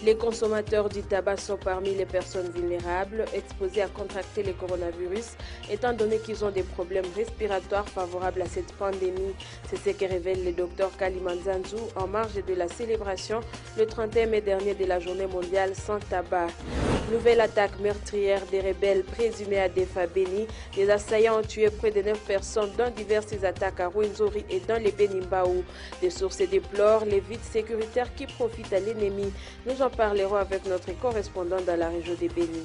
Les consommateurs du tabac sont parmi les personnes vulnérables exposées à contracter le coronavirus, étant donné qu'ils ont des problèmes respiratoires favorables à cette pandémie. C'est ce que révèle le docteur Kalimanzanzou en marge de la célébration le 31 mai dernier de la journée mondiale sans tabac. Nouvelle attaque meurtrière des rebelles présumés à Defa Beni. Les assaillants ont tué près de 9 personnes dans diverses attaques à Rwenzori et dans les Benimbaou. Des sources déplorent les vides sécuritaires qui profitent à l'ennemi. Nous en parlerons avec notre correspondant dans la région des Béni.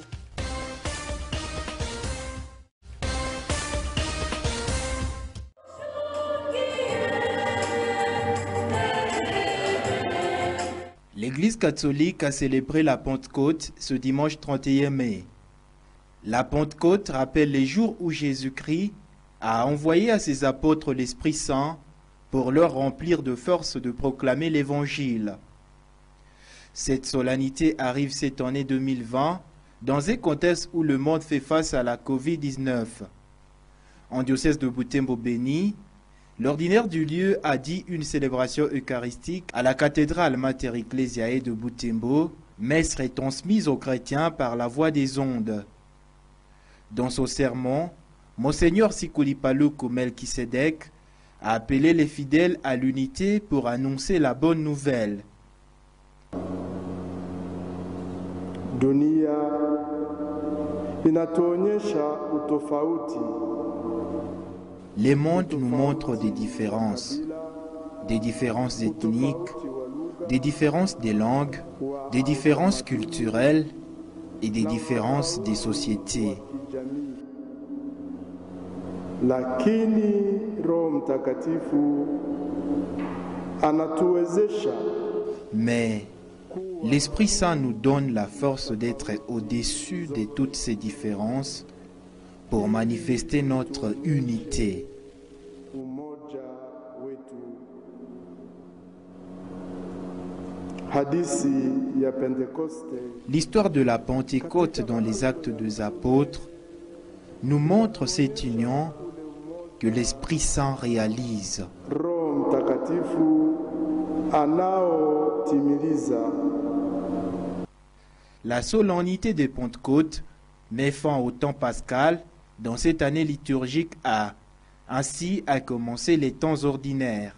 L'Église catholique a célébré la Pentecôte ce dimanche 31 mai. La Pentecôte rappelle les jours où Jésus-Christ a envoyé à ses apôtres l'Esprit Saint pour leur remplir de force de proclamer l'Évangile. Cette solennité arrive cette année 2020 dans un contexte où le monde fait face à la Covid-19. En diocèse de Butembo-Béni, l'ordinaire du lieu a dit une célébration eucharistique à la cathédrale Mater Ecclesiae de Butembo, messe retransmise aux chrétiens par la voix des ondes. Dans son sermon, Monseigneur Sikoulipaluku Melchisedek a appelé les fidèles à l'unité pour annoncer la bonne nouvelle. Dunia inatuonyesha utofauti. Les mondes nous montrent des différences ethniques, des différences des langues, des différences culturelles et des différences des sociétés. Lakini Roho Mtakatifu anatuwezesha. Mais l'Esprit Saint nous donne la force d'être au-dessus de toutes ces différences pour manifester notre unité. L'histoire de la Pentecôte dans les Actes des Apôtres nous montre cette union que l'Esprit Saint réalise. La solennité de Pentecôte met fin au temps pascal dans cette année liturgique ainsi a commencé les temps ordinaires.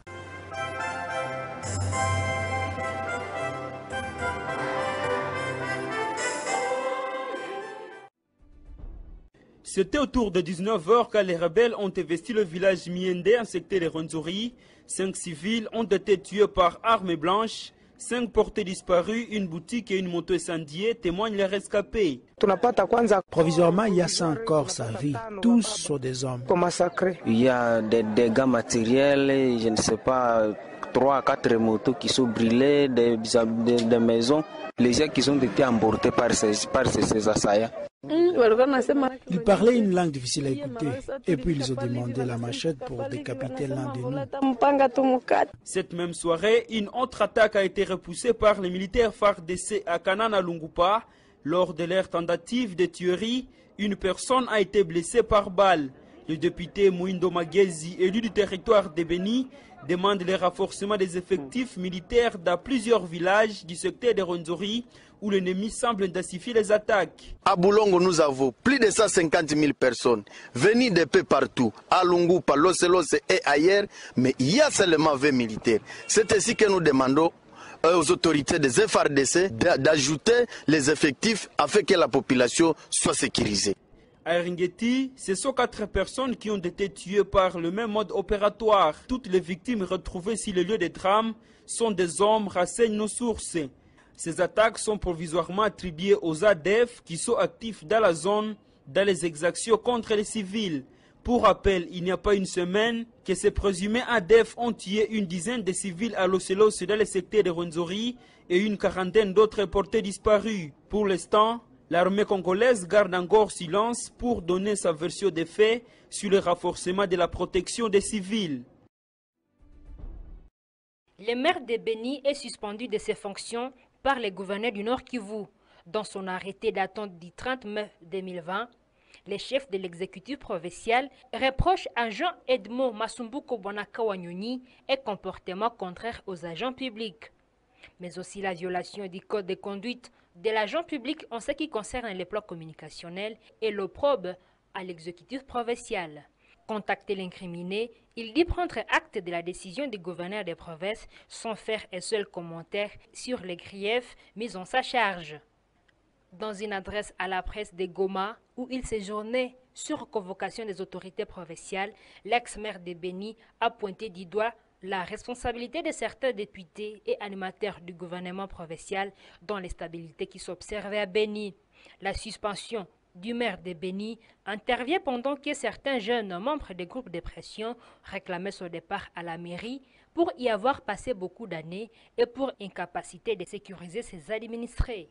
C'était autour de 19h que les rebelles ont investi le village Miende en secteur de Rwenzori. 5 civils ont été tués par armes blanches. 5 portés disparus, une boutique et une moto incendiée témoignent les rescapés. Provisoirement, il y a 100 corps sans vie. Tous sont des hommes. Il y a des dégâts matériels, je ne sais pas, 3 à 4 motos qui sont brûlées, des maisons. Les gens qui ont été emportés par ces assaillants. Ils parlaient une langue difficile à écouter et puis ils ont demandé la machette pour décapiter l'un de nous. Cette même soirée, une autre attaque a été repoussée par les militaires FARDC à Kanana Lungupa. Lors de leur tentative de tuerie, une personne a été blessée par balle. Le député Mouindo Magezi, élu du territoire de Béni, demande le renforcement des effectifs militaires dans plusieurs villages du secteur de Rwenzori où l'ennemi semble intensifier les attaques. À Boulongo, nous avons plus de 150 000 personnes venues de peu partout, à Lungupa, Loselose et ailleurs, mais il y a seulement 20 militaires. C'est ainsi que nous demandons aux autorités des FARDC d'ajouter les effectifs afin que la population soit sécurisée. À Eringeti, ce sont 4 personnes qui ont été tuées par le même mode opératoire. Toutes les victimes retrouvées sur le lieu des drames sont des hommes, renseignent nos sources. Ces attaques sont provisoirement attribuées aux ADF qui sont actifs dans la zone dans les exactions contre les civils. Pour rappel, il n'y a pas une semaine que ces présumés ADF ont tué une dizaine de civils à Loselos dans le secteur de Rwenzori et une quarantaine d'autres portés disparus. Pour l'instant, l'armée congolaise garde encore silence pour donner sa version des faits sur le renforcement de la protection des civils. Le maire de Béni est suspendu de ses fonctions par le gouverneur du Nord Kivu. Dans son arrêté datant du 30 mai 2020, les chefs de l'exécutif provincial reprochent à Jean-Edmond Masumbuko Bonaka Wanyoni un comportement contraire aux agents publics. mais aussi la violation du code de conduite de l'agent public en ce qui concerne les plans communicationnels et l'opprobre à l'exécutif provincial. Contacter l'incriminé, il dit prendre acte de la décision du gouverneur des provinces sans faire un seul commentaire sur les griefs mis en sa charge. Dans une adresse à la presse de Goma, où il séjournait sur convocation des autorités provinciales, l'ex-maire de Beni a pointé du doigt la responsabilité de certains députés et animateurs du gouvernement provincial dans l'instabilité qui s'observait à Beni. La suspension du maire de Beni intervient pendant que certains jeunes membres des groupes de pression réclamaient son départ à la mairie pour y avoir passé beaucoup d'années et pour incapacité de sécuriser ses administrés.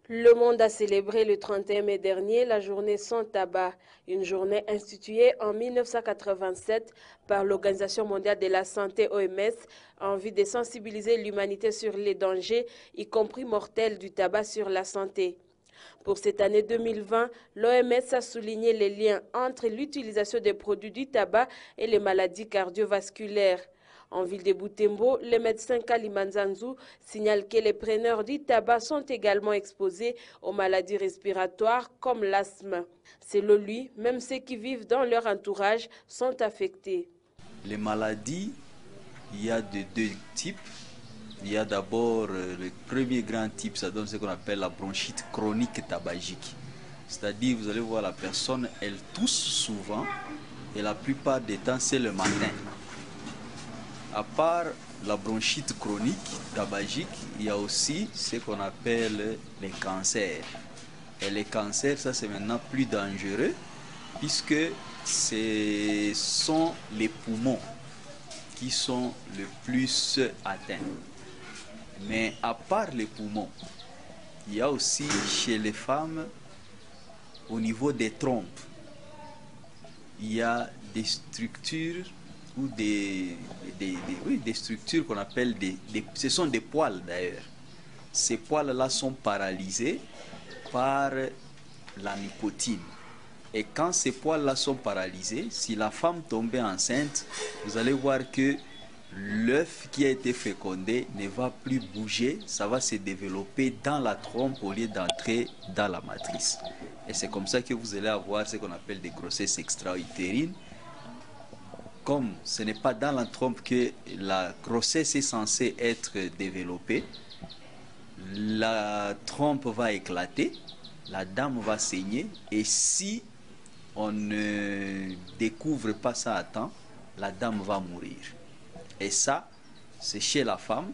Le monde a célébré le 31 mai dernier la journée sans tabac, une journée instituée en 1987 par l'Organisation mondiale de la santé OMS en vue de sensibiliser l'humanité sur les dangers, y compris mortels, du tabac sur la santé. Pour cette année 2020, l'OMS a souligné les liens entre l'utilisation des produits du tabac et les maladies cardiovasculaires. En ville de Butembo, le médecin Kalimanzanzu signale que les preneurs du tabac sont également exposés aux maladies respiratoires comme l'asthme. Selon lui, même ceux qui vivent dans leur entourage sont affectés. Les maladies, il y a de deux types. Il y a d'abord le premier grand type, ça donne ce qu'on appelle la bronchite chronique tabagique. C'est-à-dire, vous allez voir la personne, elle tousse souvent et la plupart des temps, c'est le matin. À part la bronchite chronique tabagique, il y a aussi ce qu'on appelle les cancers. Et les cancers, ça c'est maintenant plus dangereux puisque ce sont les poumons qui sont le plus atteints. Mais à part les poumons, il y a aussi chez les femmes, au niveau des trompes, il y a des structures ou des structures qu'on appelle ce sont des poils d'ailleurs. Ces poils-là sont paralysés par la nicotine. Et quand ces poils-là sont paralysés, si la femme tombait enceinte, vous allez voir que l'œuf qui a été fécondé ne va plus bouger, ça va se développer dans la trompe au lieu d'entrer dans la matrice. Et c'est comme ça que vous allez avoir ce qu'on appelle des grossesses extra-utérines. Comme ce n'est pas dans la trompe que la grossesse est censée être développée, la trompe va éclater, la dame va saigner, et si on ne découvre pas ça à temps, la dame va mourir. Et ça, c'est chez la femme.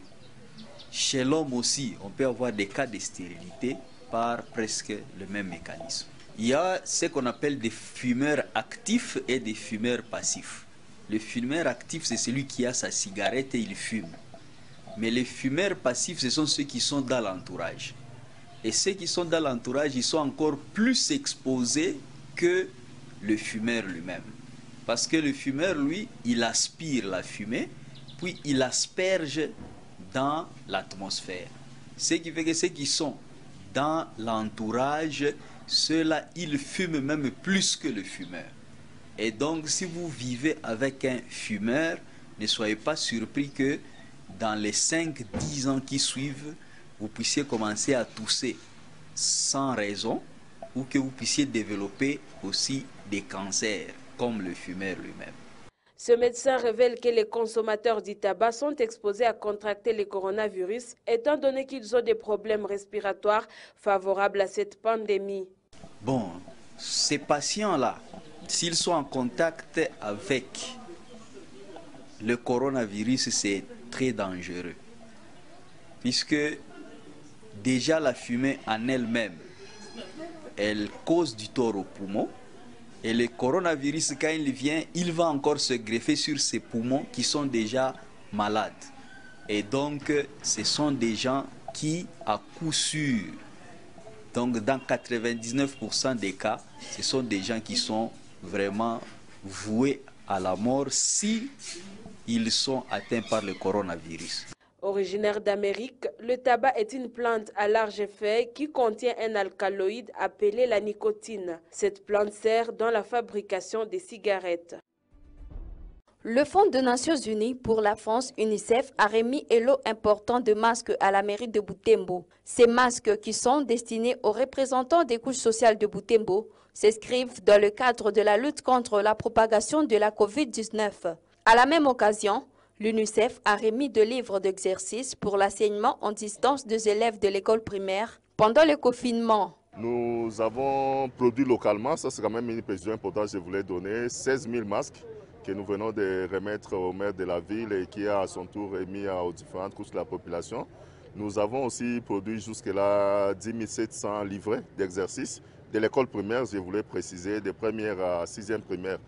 Chez l'homme aussi, on peut avoir des cas de stérilité par presque le même mécanisme. Il y a ce qu'on appelle des fumeurs actifs et des fumeurs passifs. Le fumeur actif, c'est celui qui a sa cigarette et il fume. Mais les fumeurs passifs, ce sont ceux qui sont dans l'entourage. Et ceux qui sont dans l'entourage, ils sont encore plus exposés que le fumeur lui-même. Parce que le fumeur, lui, il aspire la fumée, puis il asperge dans l'atmosphère. Ce qui fait que ceux qui sont dans l'entourage, ceux-là, ils fument même plus que le fumeur. Et donc, si vous vivez avec un fumeur, ne soyez pas surpris que dans les 5-10 ans qui suivent, vous puissiez commencer à tousser sans raison ou que vous puissiez développer aussi des cancers, comme le fumeur lui-même. Ce médecin révèle que les consommateurs du tabac sont exposés à contracter le coronavirus, étant donné qu'ils ont des problèmes respiratoires favorables à cette pandémie. Bon, ces patients-là, s'ils sont en contact avec le coronavirus, c'est très dangereux. Puisque déjà la fumée en elle-même, elle cause du tort aux poumons. Et le coronavirus, quand il vient, il va encore se greffer sur ces poumons qui sont déjà malades. Et donc, ce sont des gens qui, à coup sûr, donc dans 99% des cas, ce sont des gens qui sont vraiment voués à la mort si ils sont atteints par le coronavirus. Originaire d'Amérique, le tabac est une plante à large feuille qui contient un alcaloïde appelé la nicotine. Cette plante sert dans la fabrication des cigarettes. Le Fonds des Nations Unies pour la France, UNICEF, a remis un lot important de masques à la mairie de Butembo. Ces masques, qui sont destinés aux représentants des couches sociales de Butembo, s'inscrivent dans le cadre de la lutte contre la propagation de la COVID-19. À la même occasion, l'UNICEF a remis 2 livres d'exercices pour l'enseignement en distance des élèves de l'école primaire pendant le confinement. Nous avons produit localement, ça c'est quand même une précision importante, je voulais donner 16 000 masques que nous venons de remettre au maire de la ville et qui a à son tour remis aux différentes couches de la population. Nous avons aussi produit jusque-là 10 700 livrets d'exercices de l'école primaire, je voulais préciser, de première à 6e primaire.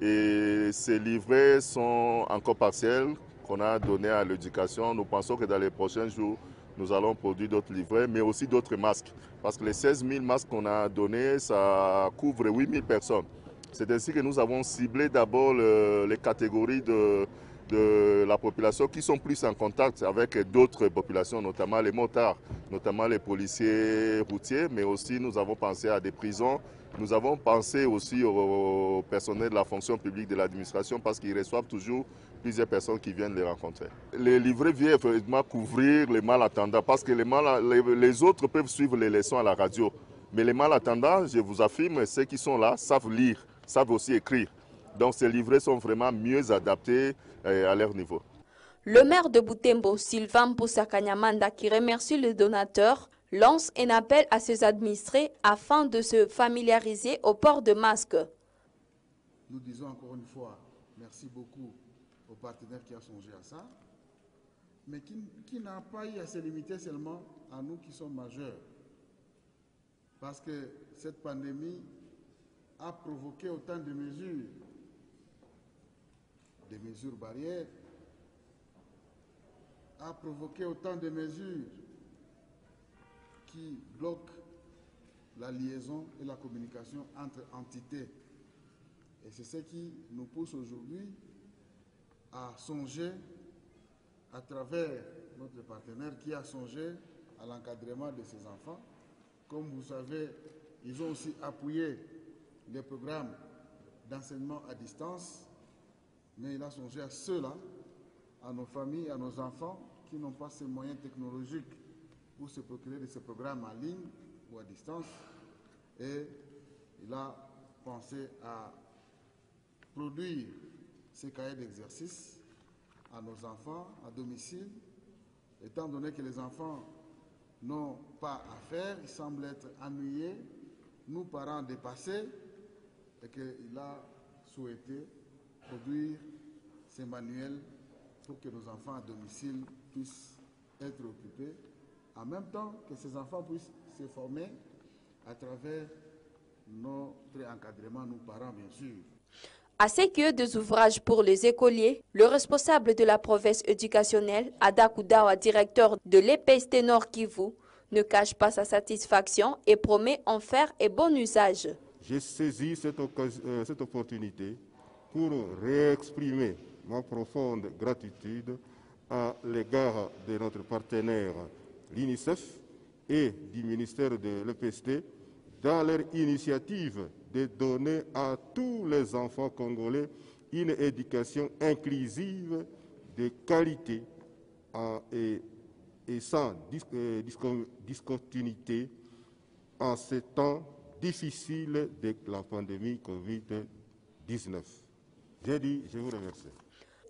Et ces livrets sont encore partiels qu'on a donnés à l'éducation. Nous pensons que dans les prochains jours, nous allons produire d'autres livrets, mais aussi d'autres masques. Parce que les 16 000 masques qu'on a donnés, ça couvre 8 000 personnes. C'est ainsi que nous avons ciblé d'abord les catégories de la population qui sont plus en contact avec d'autres populations, notamment les motards, notamment les policiers routiers, mais aussi nous avons pensé à des prisons. Nous avons pensé aussi au personnel de la fonction publique de l'administration parce qu'ils reçoivent toujours plusieurs personnes qui viennent les rencontrer. Les livrets viennent effectivement couvrir les malentendants parce que les autres peuvent suivre les leçons à la radio. Mais les malentendants, je vous affirme, ceux qui sont là savent lire, savent aussi écrire. Donc ces livrets sont vraiment mieux adaptés à leur niveau. Le maire de Butembo, Sylvain Mpusa-Kanyamanda, qui remercie le donateur, lance un appel à ses administrés afin de se familiariser au port de masques. Nous disons encore une fois merci beaucoup aux partenaires qui ont songé à ça, mais qui n'a pas eu à se limiter seulement à nous qui sommes majeurs. Parce que cette pandémie a provoqué autant de mesures, des mesures barrières, a provoqué autant de mesures qui bloquent la liaison et la communication entre entités. Et c'est ce qui nous pousse aujourd'hui à songer, à travers notre partenaire qui a songé à l'encadrement de ces enfants. Comme vous savez, ils ont aussi appuyé les programmes d'enseignement à distance, mais il a songé à ceux-là, à nos familles, à nos enfants qui n'ont pas ces moyens technologiques pour se procurer de ces programmes en ligne ou à distance. Et il a pensé à produire ces cahiers d'exercice à nos enfants à domicile, étant donné que les enfants n'ont pas à faire, ils semblent être ennuyés, nous parents dépassés, et qu'il a souhaité produire ces manuels pour que nos enfants à domicile puissent être occupés, en même temps que ces enfants puissent se former à travers notre encadrement, nous parents bien sûr. À ce qui est des ouvrages pour les écoliers, le responsable de la province éducationnelle, Ada Koudawa, directeur de l'EPST Nord Kivu, ne cache pas sa satisfaction et promet en faire un bon usage. J'ai saisi cette opportunité pour réexprimer ma profonde gratitude à l'égard de notre partenaire, l'UNICEF, et du ministère de l'EPST dans leur initiative de donner à tous les enfants congolais une éducation inclusive de qualité et sans discontinuité en ces temps difficiles de la pandémie Covid-19. J'ai dit, je vous remercie.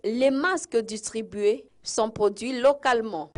Les masques distribués sont produits localement.